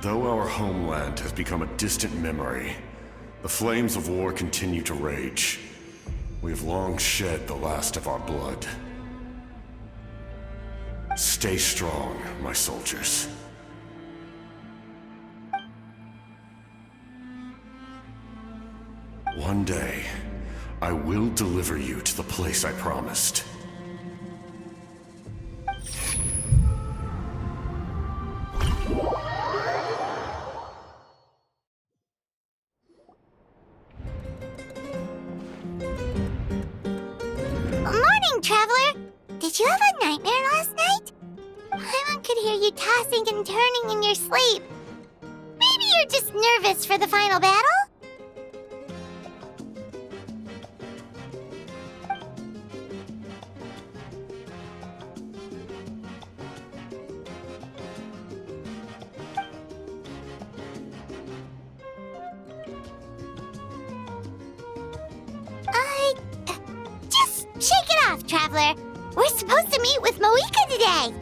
Though our homeland has become a distant memory, the flames of war continue to rage. We have long shed the last of our blood. Stay strong, my soldiers. One day, I will deliver you to the place I promised. Morning, Traveler! Did you have a nightmare last night? Paimon could hear you tossing and turning in your sleep. Maybe you're just nervous for the final battle? Just shake it off, Traveler. We're supposed to meet with Moika today.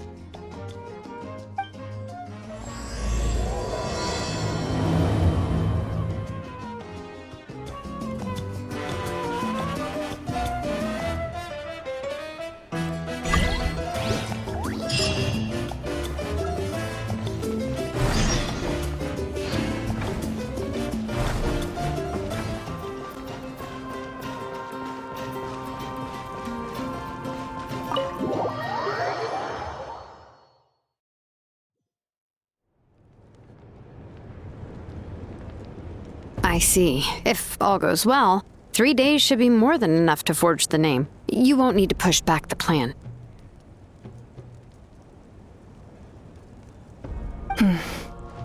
I see. If all goes well, 3 days should be more than enough to forge the name. You won't need to push back the plan.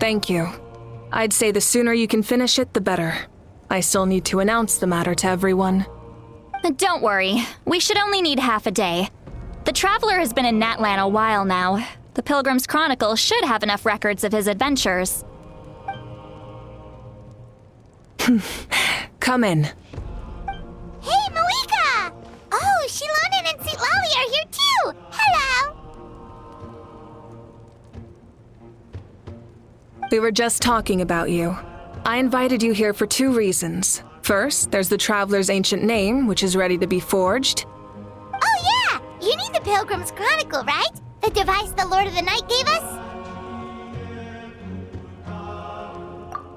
Thank you. I'd say the sooner you can finish it, the better. I still need to announce the matter to everyone. Don't worry. We should only need half a day. The Traveler has been in Natlan a while now. The Pilgrim's Chronicle should have enough records of his adventures. Come in. Hey, Moika! Oh, Shilonen and Sitlali are here too! Hello! We were just talking about you. I invited you here for 2 reasons. First, there's the Traveler's ancient name, which is ready to be forged. Oh yeah! You need the Pilgrim's Chronicle, right? The device the Lord of the Night gave us?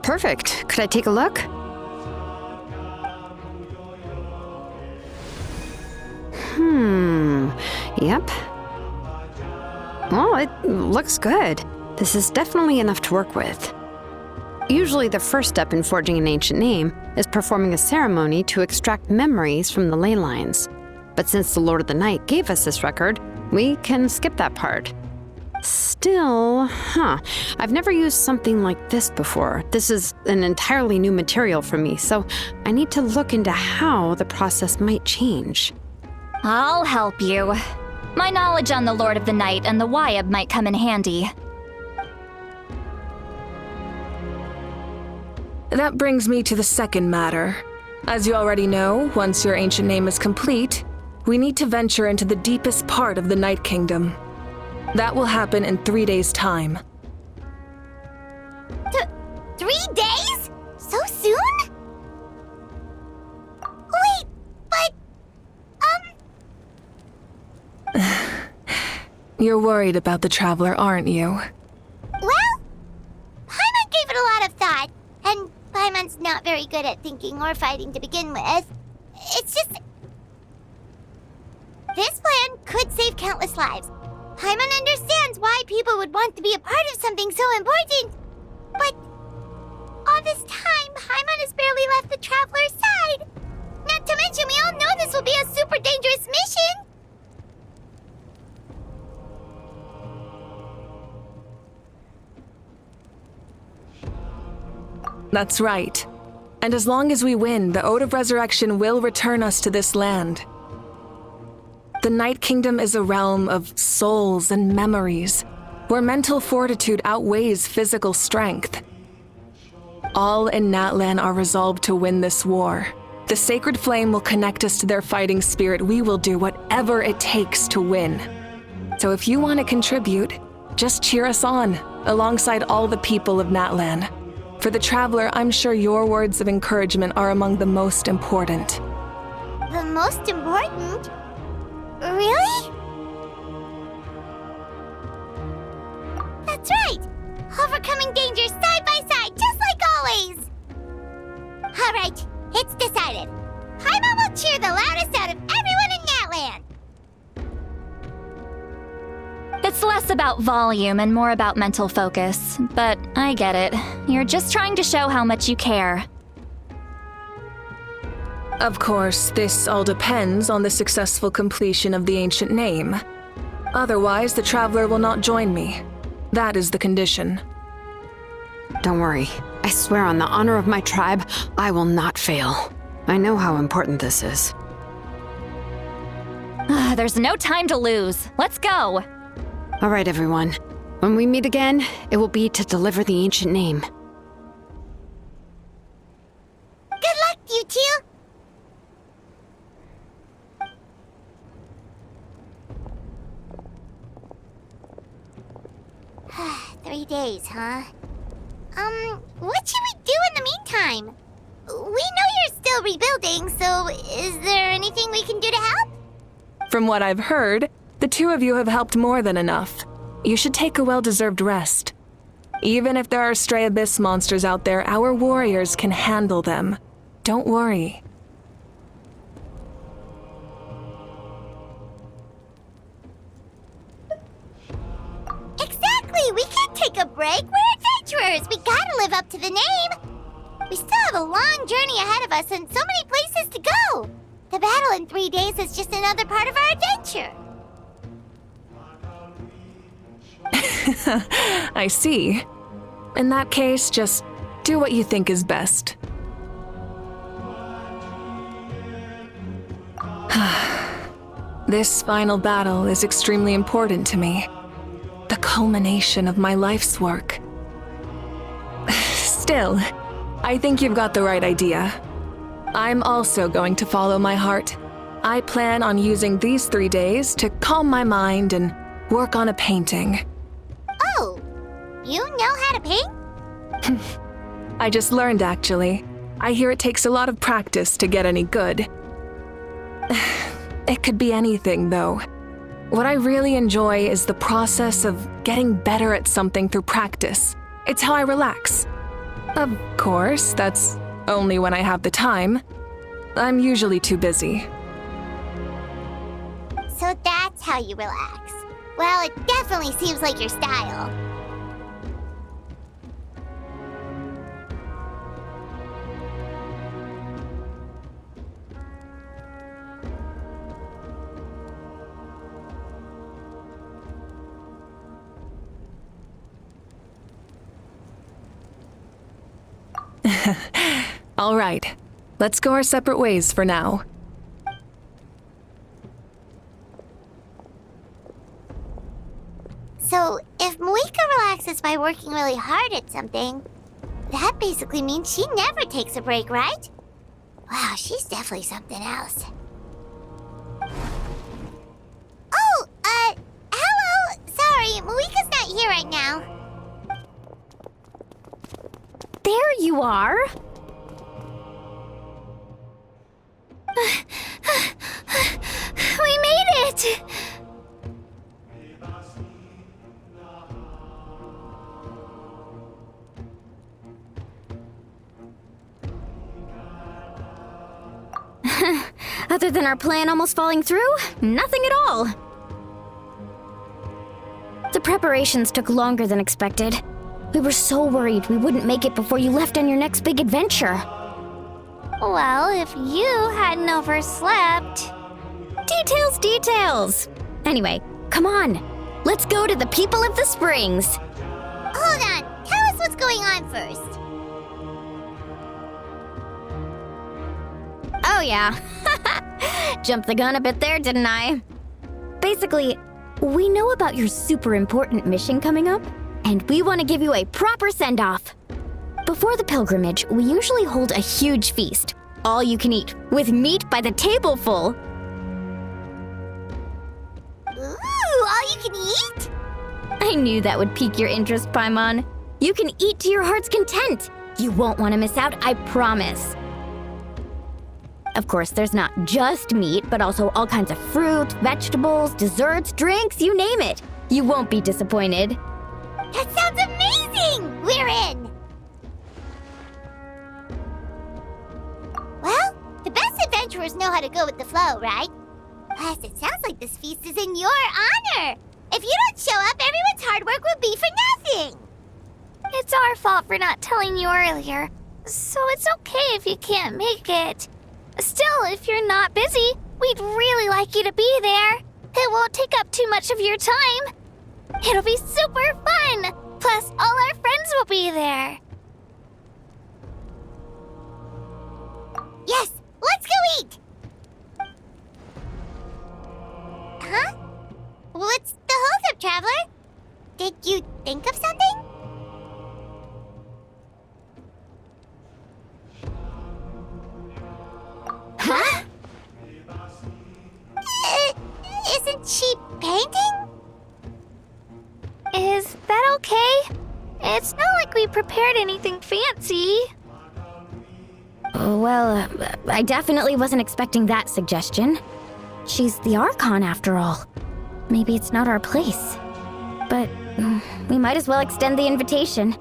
Perfect. Could I take a look? Yep. Well, it looks good. This is definitely enough to work with. Usually the first step in forging an ancient name is performing a ceremony to extract memories from the ley lines. But since the Lord of the Night gave us this record, we can skip that part. Still, I've never used something like this before. This is an entirely new material for me, so I need to look into how the process might change. I'll help you. My knowledge on the Lord of the Night and the Wyab might come in handy. That brings me to the second matter. As you already know, once your ancient name is complete, we need to venture into the deepest part of the Night Kingdom. That will happen in 3 days' time. 3 days? So soon? Wait, but... You're worried about the Traveler, aren't you? Well, Paimon gave it a lot of thought, and Paimon's not very good at thinking or fighting to begin with. It's just... This plan could save countless lives. Paimon understands why people would want to be a part of something so important. But all this time, Paimon has barely left the Traveler's side. Not to mention, we all know this will be a super dangerous mission. That's right. And as long as we win, the Ode of Resurrection will return us to this land. The Night Kingdom is a realm of souls and memories, where mental fortitude outweighs physical strength. All in Natlan are resolved to win this war. The sacred flame will connect us to their fighting spirit. We will do whatever it takes to win. So if you want to contribute, just cheer us on. alongside all the people of Natlan. For the traveler, I'm sure your words of encouragement are among the most important. The most important? Really? That's right! Overcoming dangers side by side, just like always! Alright, it's decided. Paimon will cheer the loudest out of everyone in Natlan! It's less about volume and more about mental focus, but I get it. You're just trying to show how much you care. Of course, this all depends on the successful completion of the ancient name. Otherwise, the traveler will not join me. That is the condition. Don't worry. I swear on the honor of my tribe, I will not fail. I know how important this is. There's no time to lose. Let's go. All right, everyone. When we meet again, it will be to deliver the ancient name. Good luck, you two! 3 days, huh? What should we do in the meantime? We know you're still rebuilding, so is there anything we can do to help? From what I've heard, the two of you have helped more than enough. You should take a well-deserved rest. Even if there are stray abyss monsters out there, our warriors can handle them. Don't worry. Exactly! We can't take a break! We're adventurers! We gotta live up to the name! We still have a long journey ahead of us and so many places to go! The battle in 3 days is just another part of our adventure! I see. In that case, just do what you think is best. This final battle is extremely important to me. The culmination of my life's work. Still, I think you've got the right idea. I'm also going to follow my heart. I plan on using these 3 days to calm my mind and work on a painting. Oh, you know how to paint? I just learned, actually. I hear it takes a lot of practice to get any good. It could be anything, though. What I really enjoy is the process of getting better at something through practice. It's how I relax. Of course, that's only when I have the time. I'm usually too busy. So that's how you relax. Well, it definitely seems like your style. All right, let's go our separate ways for now. So, if Moika relaxes by working really hard at something, that basically means she never takes a break, right? Wow, she's definitely something else. Oh, hello! Sorry, Moika's not here right now. There you are. We made it! Other than our plan almost falling through, nothing at all. The preparations took longer than expected. We were so worried we wouldn't make it before you left on your next big adventure. Well, if you hadn't overslept... Details! Anyway, come on. Let's go to the people of the springs. Hold on, tell us what's going on first. Oh yeah. Jumped the gun a bit there, didn't I? Basically, we know about your super important mission coming up, and we want to give you a proper send-off. Before the pilgrimage, we usually hold a huge feast, all you can eat, with meat by the tableful. Ooh, all you can eat? I I knew that would pique your interest, Paimon. You can eat to your heart's content. You won't want to miss out, I promise. Of course, there's not just meat, but also all kinds of fruit, vegetables, desserts, drinks, you name it. You won't be disappointed. That sounds amazing! We're in! Well, the best adventurers know how to go with the flow, right? Plus, it sounds like this feast is in your honor! If you don't show up, everyone's hard work will be for nothing! It's our fault for not telling you earlier, so it's okay if you can't make it. Still, if you're not busy, we'd really like you to be there. It won't take up too much of your time. It'll be super fun! Plus, all our friends will be there. Yes, let's go eat! Huh? What's the holdup, Traveler? Did you think of something? Huh? Isn't she painting? Is that okay? It's not like we prepared anything fancy. Well, I definitely wasn't expecting that suggestion. She's the Archon, after all. Maybe it's not our place. But we might as well extend the invitation.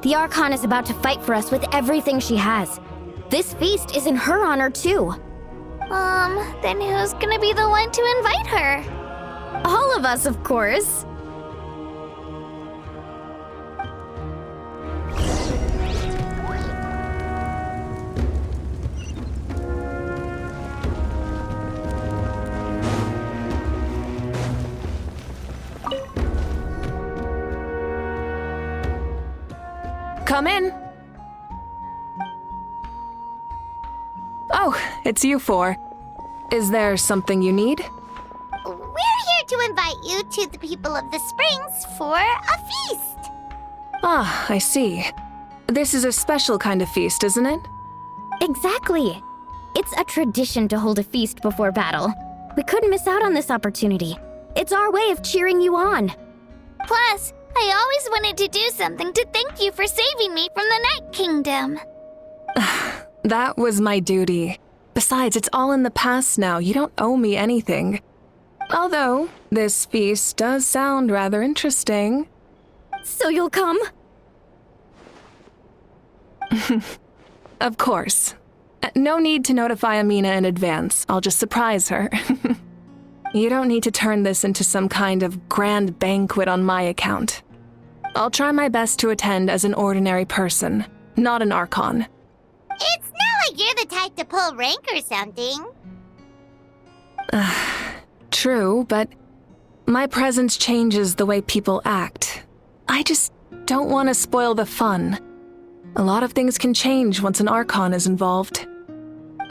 The Archon is about to fight for us with everything she has. This feast is in her honor, too. Then who's gonna be the one to invite her? All of us, of course. Come in. Oh, it's you four. Is there something you need? We're here to invite you to the people of the Springs for a feast. Ah, I see. This is a special kind of feast, isn't it? Exactly. It's a tradition to hold a feast before battle. We couldn't miss out on this opportunity. It's our way of cheering you on. Plus, I always wanted to do something to thank you for saving me from the Night Kingdom. That was my duty. Besides, it's all in the past now. You don't owe me anything. Although, this feast does sound rather interesting. So you'll come? Of course. No need to notify Amina in advance. I'll just surprise her. You don't need to turn this into some kind of grand banquet on my account. I'll try my best to attend as an ordinary person, not an Archon. It's not like you're the type to pull rank or something. True, but my presence changes the way people act. I just don't want to spoil the fun. A lot of things can change once an Archon is involved.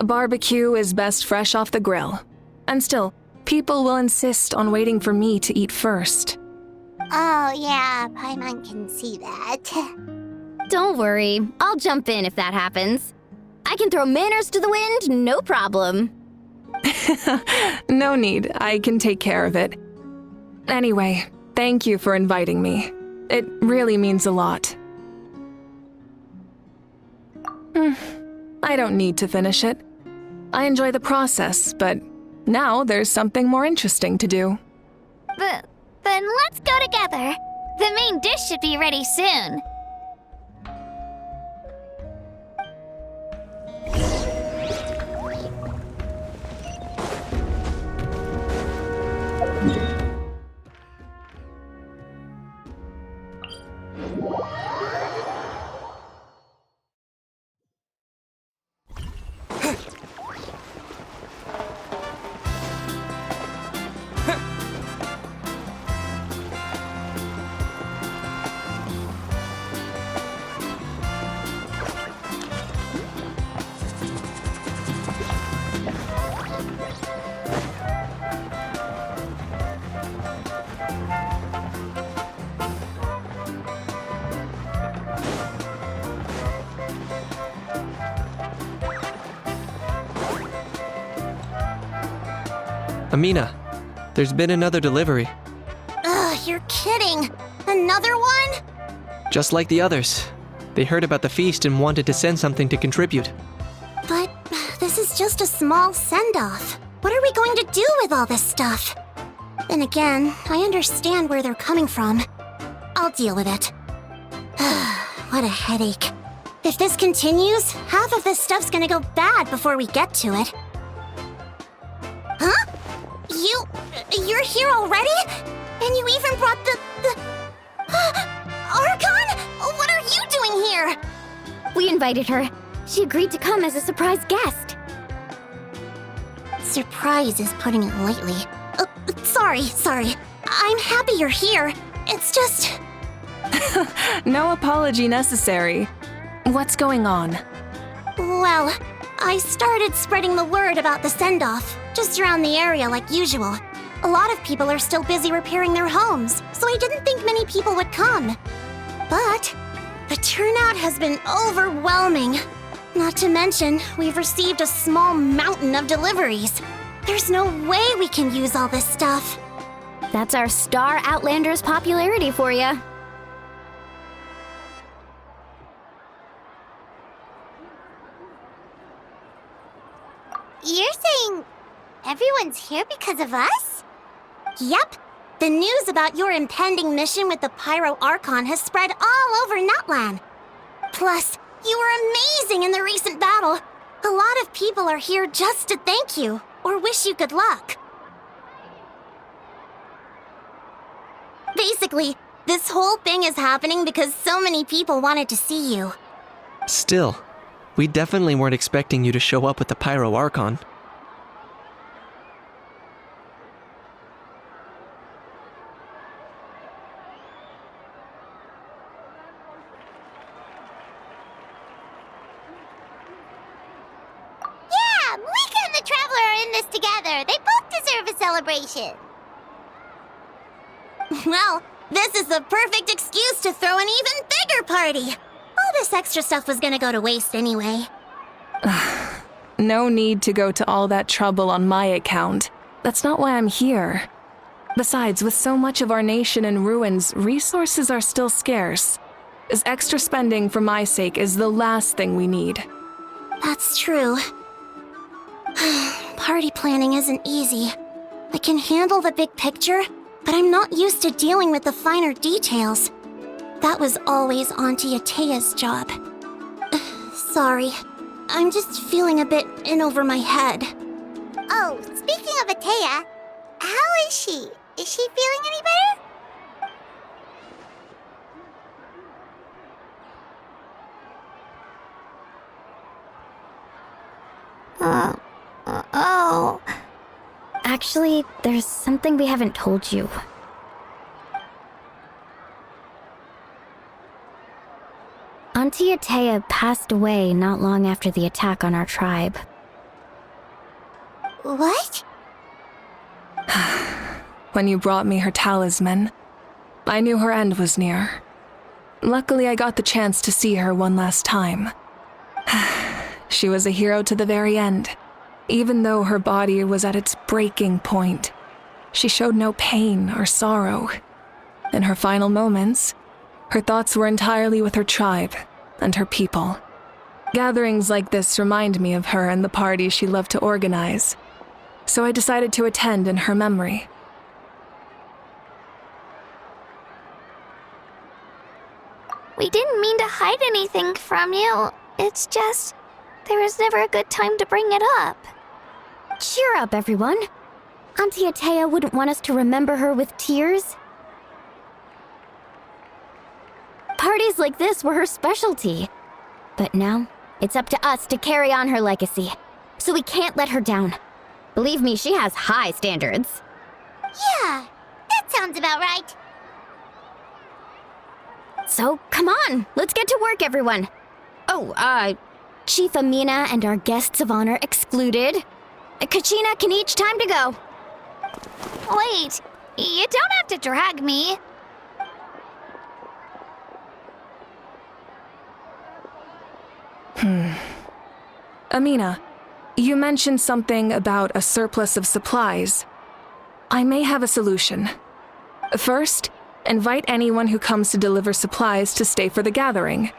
A barbecue is best fresh off the grill. And still, people will insist on waiting for me to eat first. Oh, yeah, Paimon can see that. Don't worry, I'll jump in if that happens. I can throw manners to the wind, no problem. No need, I can take care of it. Anyway, thank you for inviting me. It really means a lot. I don't need to finish it. I enjoy the process, but now there's something more interesting to do. Then let's go together. The main dish should be ready soon. Amina, there's been another delivery. Ugh, You're kidding. Another one? Just like the others. They heard about the feast and wanted to send something to contribute. But this is just a small send-off. What are we going to do with all this stuff? Then again, I understand where they're coming from. I'll deal with it. What a headache. If this continues, half of this stuff's gonna go bad before we get to it. Huh? You're here already? And you even brought the... Archon? What are you doing here? We invited her. She agreed to come as a surprise guest. Surprise is putting it lightly. Sorry. I'm happy you're here. It's just... No apology necessary. What's going on? Well, I started spreading the word about the send-off, just around the area like usual. A lot of people are still busy repairing their homes, so I didn't think many people would come. But the turnout has been overwhelming. Not to mention, we've received a small mountain of deliveries. There's no way we can use all this stuff. That's our Star Outlander's popularity for you. You're saying everyone's here because of us? Yep. The news about your impending mission with the Pyro Archon has spread all over Nutland. Plus, you were amazing in the recent battle. A lot of people are here just to thank you, or wish you good luck. Basically, this whole thing is happening because so many people wanted to see you. Still, we definitely weren't expecting you to show up with the Pyro Archon. Yeah, Malika and the Traveler are in this together. They both deserve a celebration. Well, this is the perfect excuse to throw an even bigger party. All this extra stuff was gonna go to waste anyway. No need to go to all that trouble on my account. That's not why I'm here. Besides, with so much of our nation in ruins, resources are still scarce. This extra spending for my sake is the last thing we need. That's true. Party planning isn't easy. I can handle the big picture, but I'm not used to dealing with the finer details. That was always Auntie Atea's job. Sorry. I'm just feeling a bit in over my head. Oh, speaking of Atea, how is she? Is she feeling any better? Oh. Actually, there's something we haven't told you. Auntie Atea passed away not long after the attack on our tribe. What? When you brought me her talisman, I knew her end was near. Luckily, I got the chance to see her one last time. She was a hero to the very end. Even though her body was at its breaking point, she showed no pain or sorrow. In her final moments, her thoughts were entirely with her tribe and her people. Gatherings like this remind me of her and the parties she loved to organize, so I decided to attend in her memory. We didn't mean to hide anything from you. It's just, there was never a good time to bring it up. Cheer up, everyone. Auntie Atea wouldn't want us to remember her with tears. Parties like this were her specialty. But now, it's up to us to carry on her legacy. So we can't let her down. Believe me, she has high standards. Yeah, that sounds about right. So, come on, let's get to work, everyone. Oh, Chief Amina and our guests of honor excluded. Kachina can each time to go. Wait, you don't have to drag me. Amina, you mentioned something about a surplus of supplies. I may have a solution. First, invite anyone who comes to deliver supplies to stay for the gathering.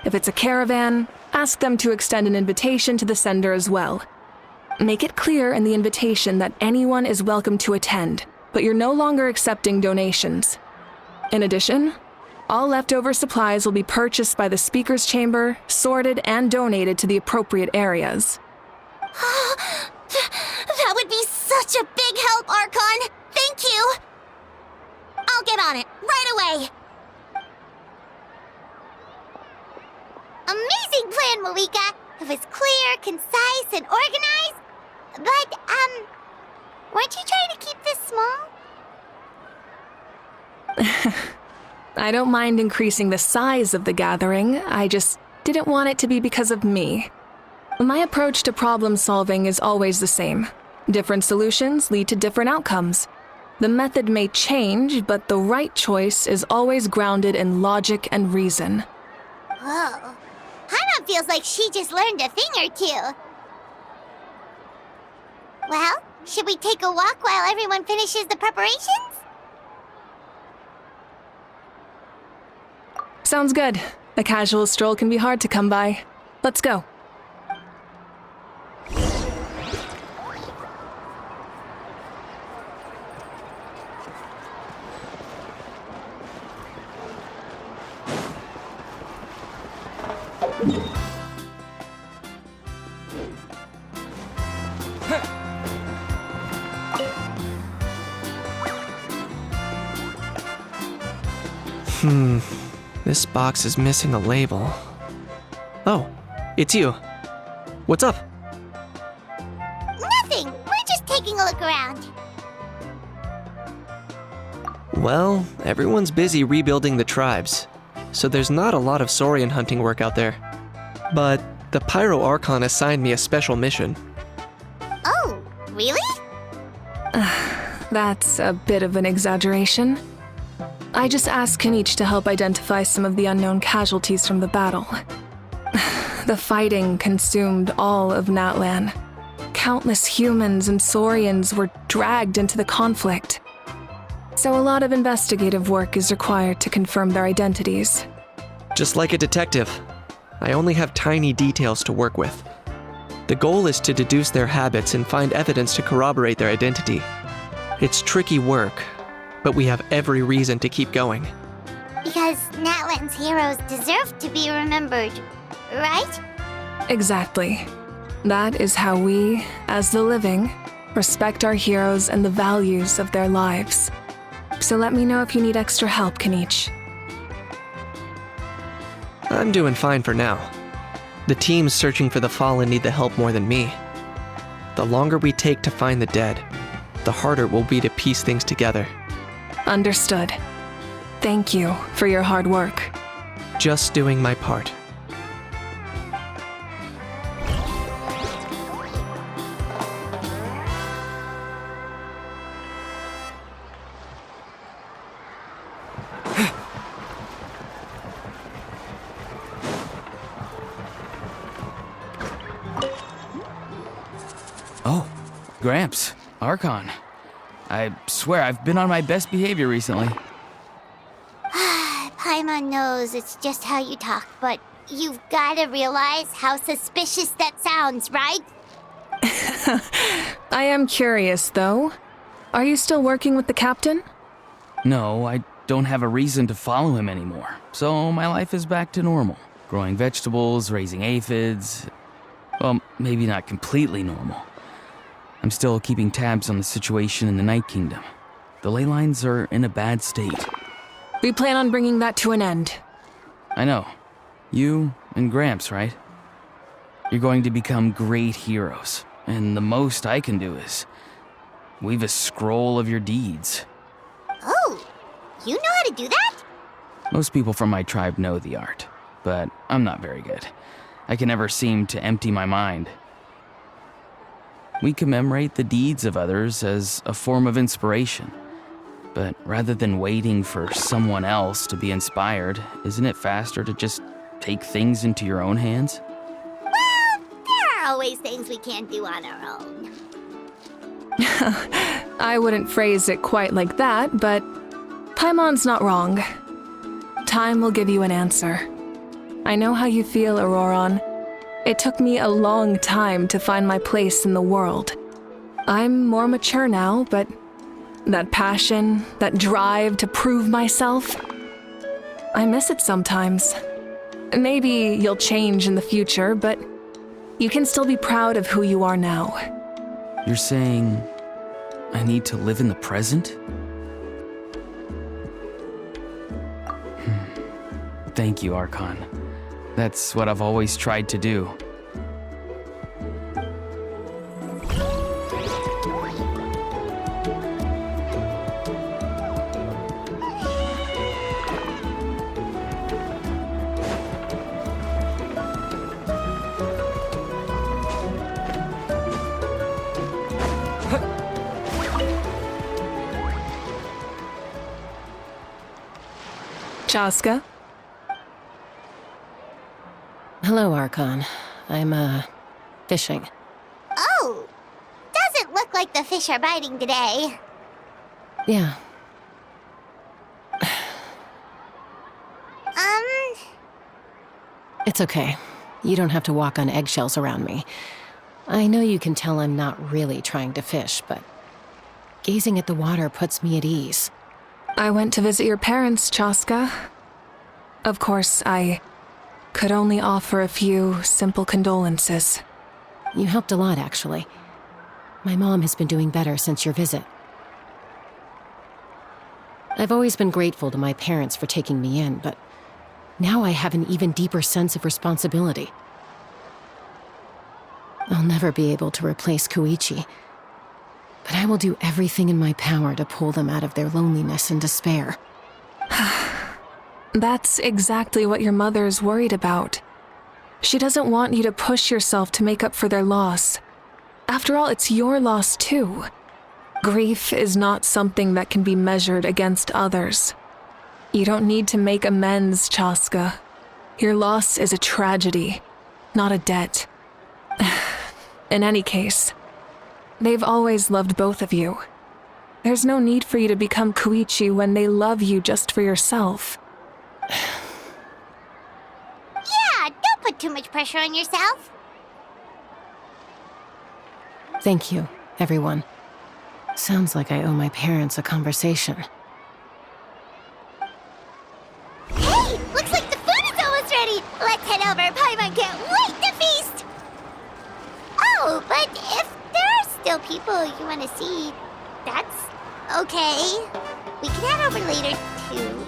If it's a caravan, ask them to extend an invitation to the sender as well. Make it clear in the invitation that anyone is welcome to attend, but you're no longer accepting donations. In addition, all leftover supplies will be purchased by the speaker's chamber, sorted, and donated to the appropriate areas. That would be such a big help, Archon! Thank you! I'll get on it, right away! Amazing plan, Malika! It was clear, concise, and organized. But, weren't you trying to keep this small? I don't mind increasing the size of the gathering, I just didn't want it to be because of me. My approach to problem solving is always the same. Different solutions lead to different outcomes. The method may change, but the right choice is always grounded in logic and reason. Whoa. Hana feels like she just learned a thing or two. Well, should we take a walk while everyone finishes the preparations? Sounds good. A casual stroll can be hard to come by. Let's go. This box is missing a label. Oh, it's you. What's up? Nothing. We're just taking a look around. Well, everyone's busy rebuilding the tribes, so there's not a lot of Saurian hunting work out there. But the Pyro Archon assigned me a special mission. Oh, really? That's a bit of an exaggeration. I just asked Kenichi to help identify some of the unknown casualties from the battle. The fighting consumed all of Natlan. Countless humans and Saurians were dragged into the conflict. So a lot of investigative work is required to confirm their identities. Just like a detective, I only have tiny details to work with. The goal is to deduce their habits and find evidence to corroborate their identity. It's tricky work, but we have every reason to keep going. Because Natlan's heroes deserve to be remembered, right? Exactly. That is how we, as the living, respect our heroes and the values of their lives. So let me know if you need extra help, Kenichi. I'm doing fine for now. The teams searching for the fallen need the help more than me. The longer we take to find the dead, the harder it will be to piece things together. Understood. Thank you for your hard work. Just doing my part. Oh, Gramps, Archon. I swear I've been on my best behavior recently. Paimon knows it's just how you talk, but you've gotta realize how suspicious that sounds, right? I am curious, though. Are you still working with the captain? No, I don't have a reason to follow him anymore, so my life is back to normal. Growing vegetables, raising aphids. Well, maybe not completely normal. I'm still keeping tabs on the situation in the Night Kingdom. The ley lines are in a bad state. We plan on bringing that to an end. I know. You and Gramps, right? You're going to become great heroes, and the most I can do is weave a scroll of your deeds. Oh, you know how to do that? Most people from my tribe know the art, but I'm not very good. I can never seem to empty my mind. We commemorate the deeds of others as a form of inspiration. But rather than waiting for someone else to be inspired, isn't it faster to just take things into your own hands? Well, there are always things we can't do on our own. I wouldn't phrase it quite like that, but Paimon's not wrong. Time will give you an answer. I know how you feel, Auroron. It took me a long time to find my place in the world. I'm more mature now, but that passion, that drive to prove myself, I miss it sometimes. Maybe you'll change in the future, but you can still be proud of who you are now. You're saying I need to live in the present? Thank you, Archon. That's what I've always tried to do. Chaska? Hello, Archon. I'm, fishing. Oh! Doesn't look like the fish are biting today. Yeah. It's okay. You don't have to walk on eggshells around me. I know you can tell I'm not really trying to fish, but gazing at the water puts me at ease. I went to visit your parents, Chaska. Of course, I could only offer a few simple condolences. You helped a lot, actually. My mom has been doing better since your visit. I've always been grateful to my parents for taking me in, but now I have an even deeper sense of responsibility. I'll never be able to replace Koichi, but I will do everything in my power to pull them out of their loneliness and despair. That's exactly what your mother's worried about. She doesn't want you to push yourself to make up for their loss. After all, it's your loss too. Grief is not something that can be measured against others. You don't need to make amends, Chaska. Your loss is a tragedy, not a debt. In any case, they've always loved both of you. There's no need for you to become Koichi when they love you just for yourself. Yeah, don't put too much pressure on yourself. Thank you, everyone. Sounds like I owe my parents a conversation. Hey, looks like the food is almost ready. Let's head over. Paimon can't wait to feast. Oh, but if there are still people you want to see, that's okay. We can head over later, too.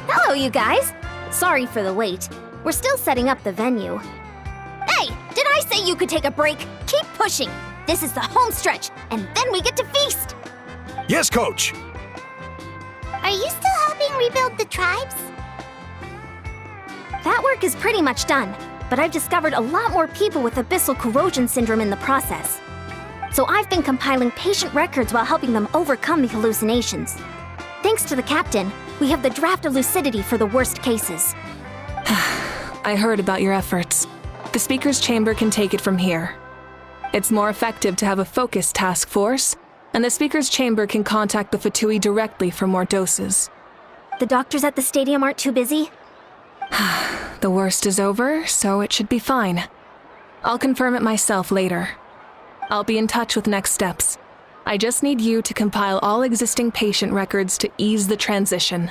Hello, you guys. Sorry for the wait. We're still setting up the venue. Hey, did I say you could take a break? Keep pushing. This is the home stretch, and then we get to feast. Yes, Coach. Are you still helping rebuild the tribes? That work is pretty much done, but I've discovered a lot more people with abyssal corrosion syndrome in the process. So I've been compiling patient records while helping them overcome the hallucinations. Thanks to the captain, we have the draft of lucidity for the worst cases. I heard about your efforts. The Speaker's Chamber can take it from here. It's more effective to have a focused task force, and the Speaker's Chamber can contact the Fatui directly for more doses. The doctors at the stadium aren't too busy? The worst is over, so it should be fine. I'll confirm it myself later. I'll be in touch with next steps. I just need you to compile all existing patient records to ease the transition.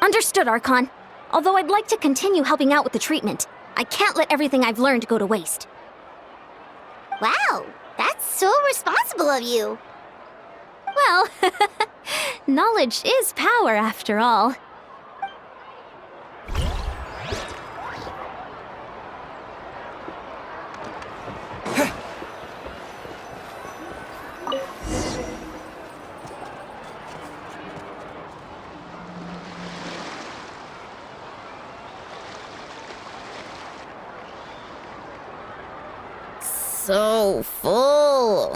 Understood, Archon. Although I'd like to continue helping out with the treatment, I can't let everything I've learned go to waste. Wow, that's so responsible of you. Well, knowledge is power after all. so full.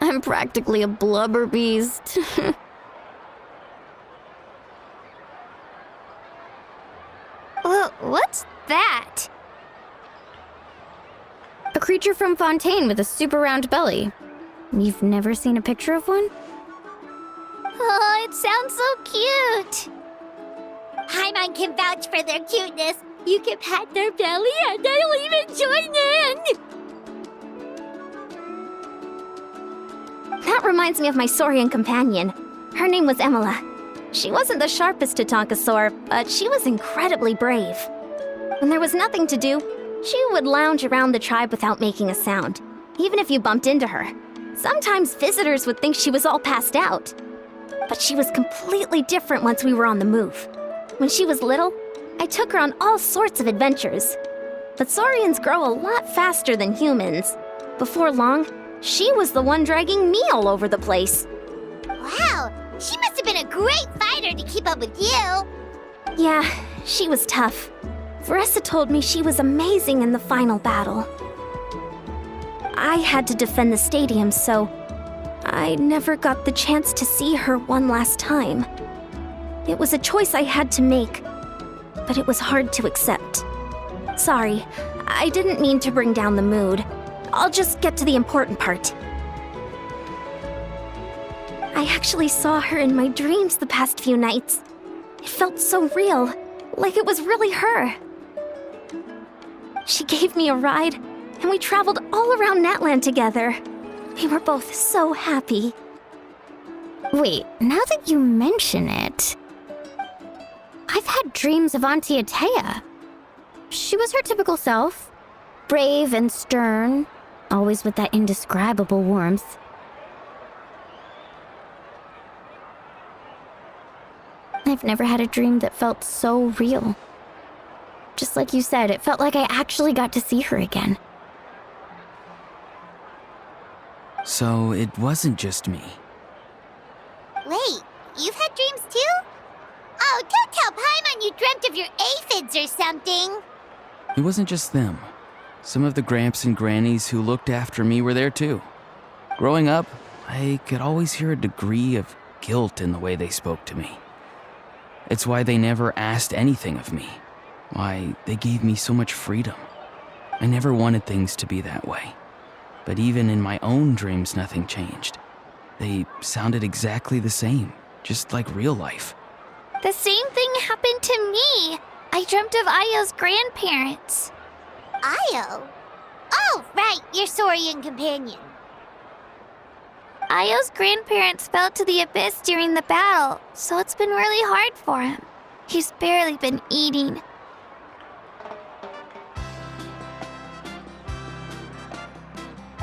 I'm practically a blubber beast. What's that? A creature from Fontaine with a super round belly. You've never seen a picture of one? Oh, it sounds so cute. Paimon can vouch for their cuteness. You can pat their belly and they'll even join in. That reminds me of my Saurian companion. Her name was Emila. She wasn't the sharpest Tatankasaur, but she was incredibly brave. When there was nothing to do, she would lounge around the tribe without making a sound, even if you bumped into her. Sometimes visitors would think she was all passed out. But she was completely different once we were on the move. When she was little, I took her on all sorts of adventures. But Saurians grow a lot faster than humans. Before long, she was the one dragging me all over the place. Wow, she must have been a great fighter to keep up with you. Yeah, she was tough. Veressa told me she was amazing in the final battle. I had to defend the stadium, so I never got the chance to see her one last time. It was a choice I had to make, but it was hard to accept. Sorry, I didn't mean to bring down the mood. I'll just get to the important part. I actually saw her in my dreams the past few nights. It felt so real, like it was really her. She gave me a ride, and we traveled all around Natlan together. We were both so happy. Wait, now that you mention it, I've had dreams of Auntie Atea. She was her typical self, brave and stern, always with that indescribable warmth. I've never had a dream that felt so real. Just like you said, it felt like I actually got to see her again. So it wasn't just me. Wait, you've had dreams too? Oh, don't tell Paimon you dreamt of your aphids or something. It wasn't just them. Some of the Gramps and Grannies who looked after me were there too. Growing up, I could always hear a degree of guilt in the way they spoke to me. It's why they never asked anything of me. Why they gave me so much freedom. I never wanted things to be that way. But even in my own dreams, nothing changed. They sounded exactly the same, just like real life. The same thing happened to me. I dreamt of Ayo's grandparents. Ayo? Oh, right, your Saurian companion. Ayo's grandparents fell to the abyss during the battle, so it's been really hard for him. He's barely been eating.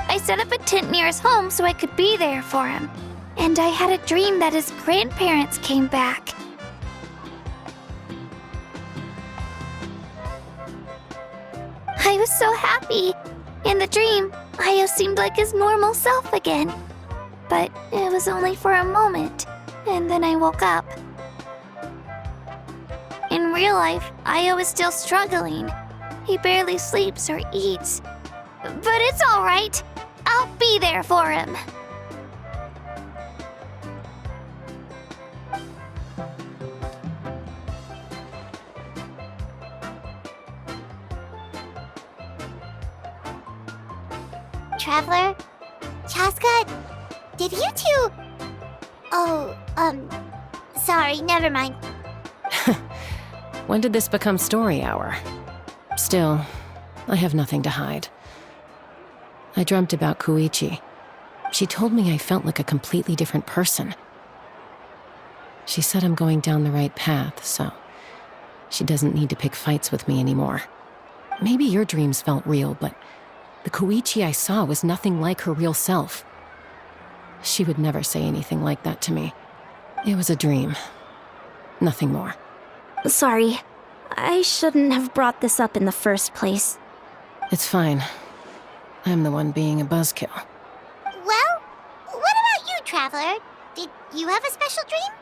I set up a tent near his home so I could be there for him. And I had a dream that his grandparents came back. I was so happy. In the dream, Ayo seemed like his normal self again. But it was only for a moment, and then I woke up. In real life, Ayo is still struggling. He barely sleeps or eats. But it's all right. I'll be there for him. Traveler? Chaska? Did you two... Oh, sorry, never mind. When did this become story hour? Still, I have nothing to hide. I dreamt about Koichi. She told me I felt like a completely different person. She said I'm going down the right path, so she doesn't need to pick fights with me anymore. Maybe your dreams felt real, but the Koichi I saw was nothing like her real self. She would never say anything like that to me. It was a dream. Nothing more. Sorry, I shouldn't have brought this up in the first place. It's fine. I'm the one being a buzzkill. Well, what about you, Traveler? Did you have a special dream?